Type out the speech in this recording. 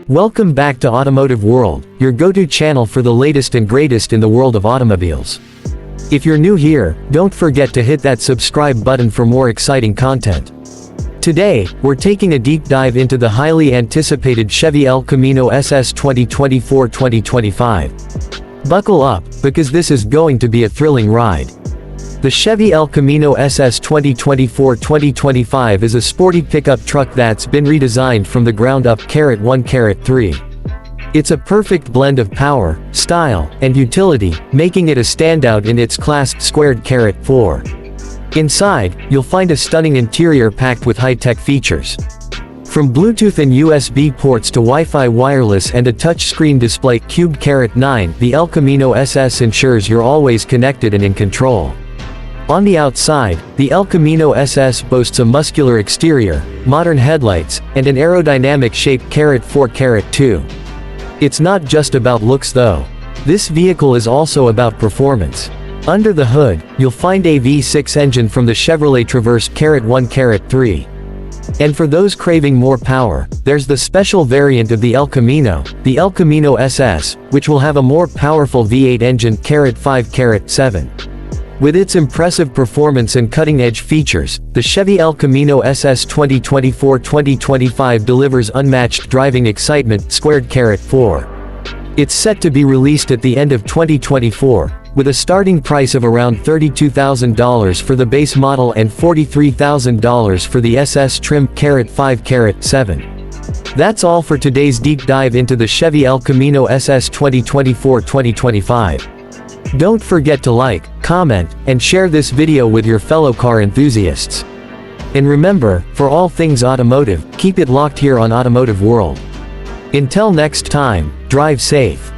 Welcome back to Automotive World, your go-to channel for the latest and greatest in the world of automobiles. If you're new here, don't forget to hit that subscribe button for more exciting content. Today, we're taking a deep dive into the highly anticipated Chevy El Camino SS 2024-2025. Buckle up, because this is going to be a thrilling ride. The Chevy El Camino SS 2024-2025 is a sporty pickup truck that's been redesigned from the ground up. 1-3. It's a perfect blend of power, style, and utility, making it a standout in its class. 4. Inside, you'll find a stunning interior packed with high-tech features. From Bluetooth and USB ports to Wi-Fi wireless and a touchscreen display. 9. The El Camino SS ensures you're always connected and in control. On the outside, the El Camino SS boasts a muscular exterior, modern headlights, and an aerodynamic shape. 4-2. It's not just about looks though. This vehicle is also about performance. Under the hood, you'll find a V6 engine from the Chevrolet Traverse. 1-3. And for those craving more power, there's the special variant of the El Camino, the El Camino SS, which will have a more powerful V8 engine. 5-7. With its impressive performance and cutting-edge features, the Chevy El Camino SS 2024-2025 delivers unmatched driving excitement. 4. It's set to be released at the end of 2024, with a starting price of around $32,000 for the base model and $43,000 for the SS trim. 5-7. That's all for today's deep dive into the Chevy El Camino SS 2024-2025. Don't forget to like, comment, and share this video with your fellow car enthusiasts. And remember, for all things automotive, keep it locked here on Automotive World. Until next time, drive safe.